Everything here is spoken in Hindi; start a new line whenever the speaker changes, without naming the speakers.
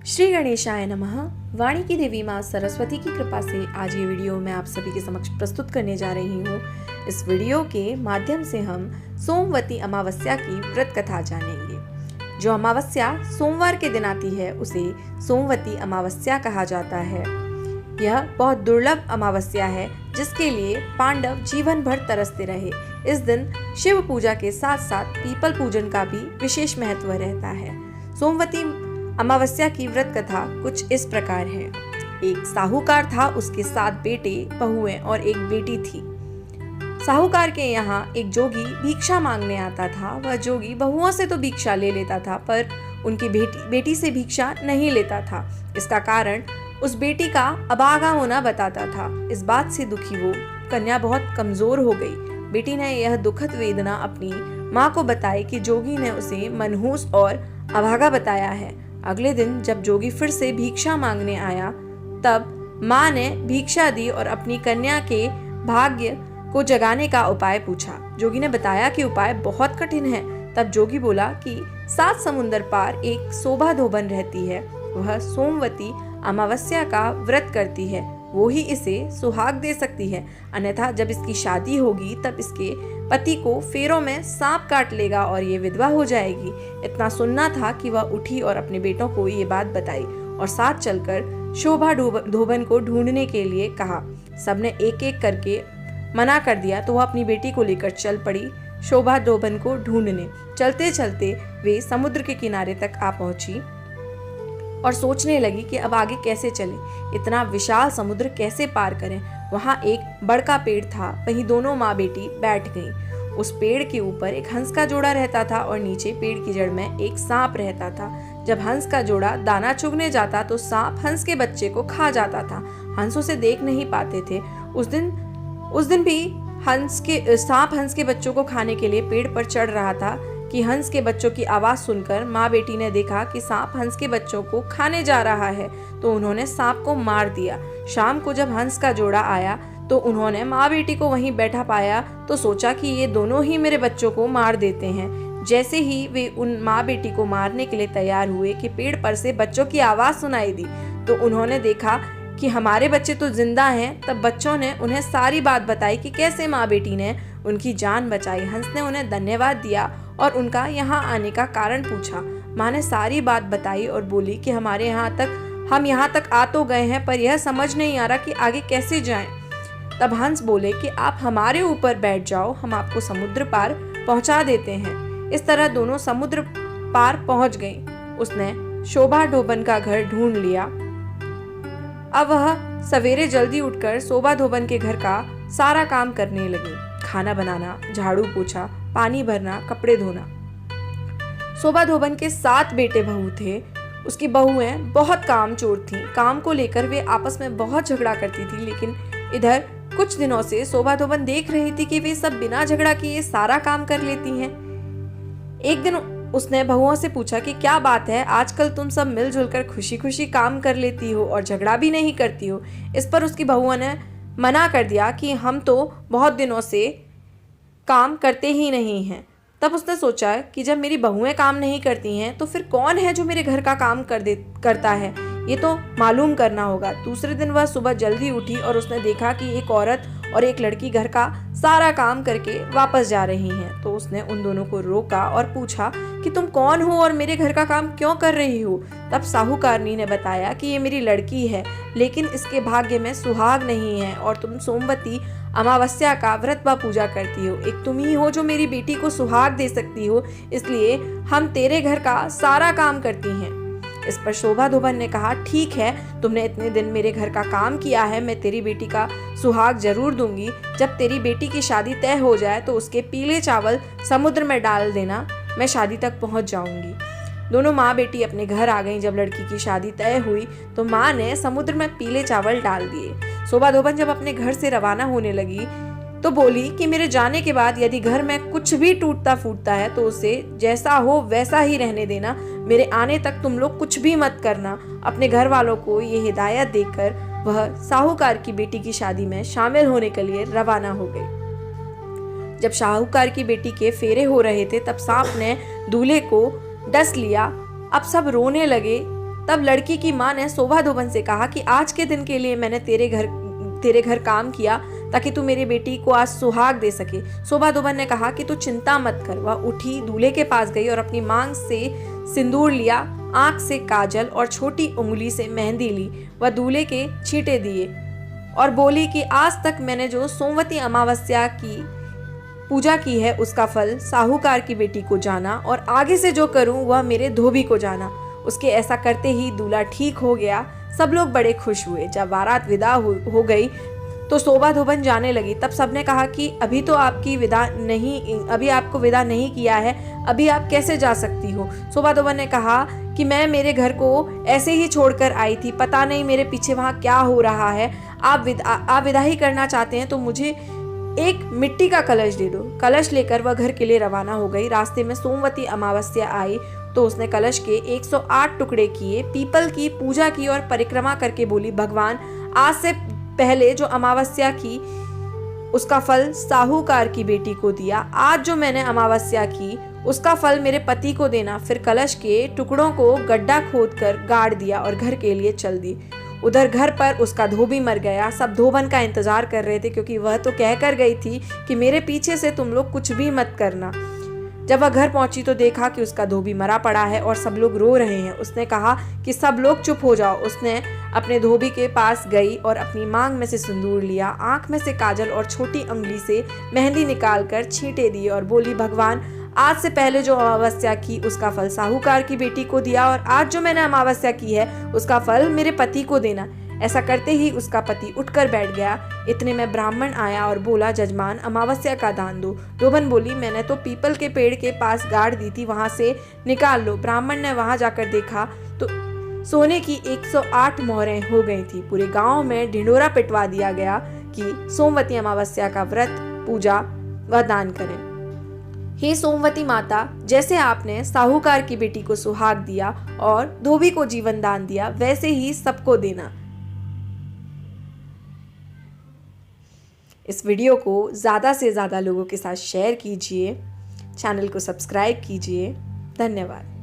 श्री गणेशाय नमः। वाणी की देवी माँ सरस्वती की कृपा से आज ये वीडियो मैं आप सभी के समक्ष प्रस्तुत करने जा रही हूँ। इस वीडियो के माध्यम से हम सोमवती अमावस्या की व्रत कथा जानेंगे। जो अमावस्या सोमवार के दिन आती है उसे सोमवती अमावस्या कहा जाता है। यह बहुत दुर्लभ अमावस्या है जिसके लिए पांडव जीवन भर तरसते रहे। इस दिन शिव पूजा के साथ साथ पीपल पूजन का भी विशेष महत्व रहता है। सोमवती अमावस्या की व्रत कथा कुछ इस प्रकार है। एक साहूकार था, उसके 7 बेटे बहुएं और एक बेटी थी। साहूकार के यहाँ एक जोगी भिक्षा मांगने आता था। वह जोगी बहुओं से तो भिक्षा ले लेता था पर उनकी बेटी से भिक्षा नहीं लेता था। इसका कारण उस बेटी का अभागा होना बताता था। इस बात से दुखी वो कन्या बहुत कमजोर हो गई। बेटी ने यह दुखद वेदना अपनी माँ को बताई कि जोगी ने उसे मनहूस और अभागा बताया है। अगले दिन जब जोगी फिर से भिक्षा मांगने आया तब माँ ने भिक्षा दी और अपनी कन्या के भाग्य को जगाने का उपाय पूछा। जोगी ने बताया कि उपाय बहुत कठिन है। तब जोगी बोला कि 7 समुंदर पार एक शोभा धोबन रहती है। वह सोमवती अमावस्या का व्रत करती है। वो ही इसे सुहाग दे सकती है, अन्यथा जब इसकी शादी होगी तब इसके पति को फेरों में सांप काट लेगा और ये विधवा हो जाएगी। इतना सुनना था कि वह उठी और अपने बेटों को ये बात बताई और साथ चलकर शोभा धोबन को ढूंढने के लिए कहा। सबने एक एक करके मना कर दिया तो वह अपनी बेटी को लेकर चल पड़ी शोभा धोबन को ढूंढने। चलते चलते वे समुद्र के किनारे तक आ पहुंची और सोचने लगी कि अब आगे कैसे चले, इतना विशाल समुद्र कैसे पार करें। वहाँ एक बड़का पेड़ था, वहीं दोनों माँ बेटी बैठ गईं। उस पेड़ के ऊपर एक हंस का जोड़ा रहता था और नीचे पेड़ की जड़ में एक सांप रहता था। जब हंस का जोड़ा दाना चुगने जाता तो सांप हंस के बच्चे को खा जाता था। हंस उसे देख नहीं पाते थे। उस दिन भी सांप हंस के बच्चों को खाने के लिए पेड़ पर चढ़ रहा था कि हंस के बच्चों की आवाज सुनकर माँ बेटी ने देखा कि सांप हंस के बच्चों को खाने जा रहा है तो उन्होंने सांप को मार दिया। शाम को जब हंस का जोड़ा आया तो उन्होंने माँ बेटी को वहीं बैठा पाया तो सोचा कि ये दोनों ही मेरे बच्चों को मार देते हैं। जैसे ही वे उन माँ बेटी को मारने के लिए तैयार हुए कि पेड़ पर से बच्चों की आवाज सुनाई दी तो उन्होंने देखा कि हमारे बच्चे तो जिंदा हैं। तब बच्चों ने उन्हें सारी बात बताई कि कैसे माँ बेटी ने उनकी जान बचाई। हंस ने उन्हें धन्यवाद दिया और उनका यहाँ आने का कारण पूछा। माँ ने सारी बात बताई और बोली कि हम यहाँ तक आ तो गए हैं पर यह समझ नहीं आ रहा कि आगे कैसे जाएं। तब हंस बोले कि आप हमारे ऊपर बैठ जाओ, हम आपको समुद्र पार पहुंचा देते हैं। इस तरह दोनों समुद्र पार पहुंच गईं। उसने शोभा धोबन का घर ढूंढ लिया। अब वह सवेरे जल्दी उठकर शोभा धोबन के घर का सारा काम करने लगी। खाना बनाना, झाड़ू पोछा, पानी भरना, कपड़े धोना। शोभा धोबन के 7 बेटे बहू थे। उसकी बहुएं बहुत कामचोर थीं। काम को लेकर वे आपस में बहुत झगड़ा करती थी। लेकिन इधर कुछ दिनों से शोभा धोबन देख रही थी कि वे सब बिना झगड़ा किए सारा काम कर लेती हैं। एक दिन उसने बहुओं से पूछा कि क्या बात है, आजकल तुम सब मिलजुल कर खुशी खुशी काम कर लेती हो और झगड़ा भी नहीं करती हो। इस पर उसकी बहुओं ने मना कर दिया कि हम तो बहुत दिनों से काम करते ही नहीं हैं। तब उसने सोचा कि जब मेरी बहुएं काम नहीं करती हैं तो फिर कौन है जो मेरे घर का काम करता है, ये तो मालूम करना होगा। दूसरे दिन वह सुबह जल्दी उठी और उसने देखा कि एक औरत और एक लड़की घर का सारा काम करके वापस जा रही हैं। तो उसने उन दोनों को रोका और पूछा कि तुम कौन हो और मेरे घर का काम क्यों कर रही हो। तब साहूकारनी ने बताया कि ये मेरी लड़की है लेकिन इसके भाग्य में सुहाग नहीं है और तुम सोमवती अमावस्या का व्रत व पूजा करती हो। एक तुम ही हो जो मेरी बेटी को सुहाग दे सकती हो, इसलिए हम तेरे घर का सारा काम करती हैं। इस पर शोभा धोबन ने कहा, ठीक है, तुमने इतने दिन मेरे घर का काम किया है, मैं तेरी बेटी का सुहाग जरूर दूंगी। जब तेरी बेटी की शादी तय हो जाए तो उसके पीले चावल समुद्र में डाल देना, मैं शादी तक पहुंच जाऊंगी। दोनों माँ बेटी अपने घर आ गईं। जब लड़की की शादी तय हुई तो माँ ने समुद्र में पीले चावल डाल दिए। शोभा धोबन जब अपने घर से रवाना होने लगी तो बोली कि मेरे जाने के बाद यदि घर में कुछ भी टूटता फूटता है तो उसे जैसा हो वैसा ही रहने देना। मेरे आने तक तुम लोग कुछ भी मत करना। अपने घर वालों को ये हिदायत देकर वह साहूकार की बेटी की शादी में शामिल होने के लिए रवाना हो गई। जब साहूकार की बेटी के फेरे हो रहे थे तब सांप ने दूल्हे को डस लिया। अब सब रोने लगे। तब लड़की की माँ ने शोभा धोबन से कहा कि आज के दिन के लिए मैंने तेरे घर काम किया ताकि तू मेरी बेटी को आज सुहाग दे सके। शोभा धोबन ने कहा कि तू चिंता मत कर। वह उठी, दूल्हे के पास गई और अपनी मांग से सिंदूर लिया, आंख से काजल और छोटी उंगली से मेहंदी ली। वह दूल्हे के छींटे दिए और बोली कि आज तक मैंने जो सोमवती अमावस्या की पूजा की है उसका फल साहूकार की बेटी को जाना, और आगे से जो करूं वह मेरे धोबी को जाना। उसके ऐसा करते ही दूल्हा ठीक हो गया। सब लोग बड़े खुश हुए। जब बारात विदा हो गई तो शोभा धोबन जाने लगी। तब सबने कहा कि अभी आपको विदा नहीं किया है, अभी आप कैसे जा सकती हो। शोभा धोबन ने कहा कि मैं मेरे घर को ऐसे ही छोड़कर आई थी, पता नहीं मेरे पीछे वहाँ क्या हो रहा है। आप विदा ही करना चाहते हैं तो मुझे एक मिट्टी का कलश दे दो। कलश लेकर वह घर के लिए रवाना हो गई। रास्ते में सोमवती अमावस्या आई तो उसने कलश के 108 टुकड़े किए, पीपल की पूजा की और परिक्रमा करके बोली, भगवान आज से पहले जो अमावस्या की उसका फल साहूकार की बेटी को दिया, आज जो मैंने अमावस्या की उसका फल मेरे पति को देना। फिर कलश के टुकड़ों को गड्ढा खोदकर गाड़ दिया और घर के लिए चल दी। उधर घर पर उसका धोबी मर गया। सब धोबन का इंतजार कर रहे थे क्योंकि वह तो कह कर गई थी कि मेरे पीछे से तुम लोग कुछ भी मत करना। जब वह घर पहुंची तो देखा कि उसका धोबी मरा पड़ा है और सब लोग रो रहे हैं। उसने कहा कि सब लोग चुप हो जाओ। उसने अपने धोबी के पास गई और अपनी मांग में से सिंदूर लिया, आंख में से काजल और छोटी उंगली से मेहंदी निकालकर छींटे दिए और बोली, भगवान आज से पहले जो अमावस्या की उसका फल साहूकार की बेटी को दिया, और आज जो मैंने अमावस्या की है उसका फल मेरे पति को देना। ऐसा करते ही उसका पति उठकर बैठ गया। इतने में ब्राह्मण आया और बोला, जजमान अमावस्या का दान दो। धोबन बोली, मैंने तो पीपल के पेड़ के पास गाड़ दी थी, वहां से निकाल लो। ब्राह्मण ने वहां जाकर देखा तो सोने की 108 मोहरें हो गई थी। पूरे गांव में ढिंडोरा पिटवा दिया गया कि सोमवती अमावस्या का व्रत, पूजा व दान करें। हे सोमवती माता, जैसे आपने साहूकार की बेटी को सुहाग दिया और धोबी को जीवन दान दिया, वैसे ही सबको देना। इस वीडियो को ज़्यादा से ज़्यादा लोगों के साथ शेयर कीजिए, चैनल को सब्सक्राइब कीजिए। धन्यवाद।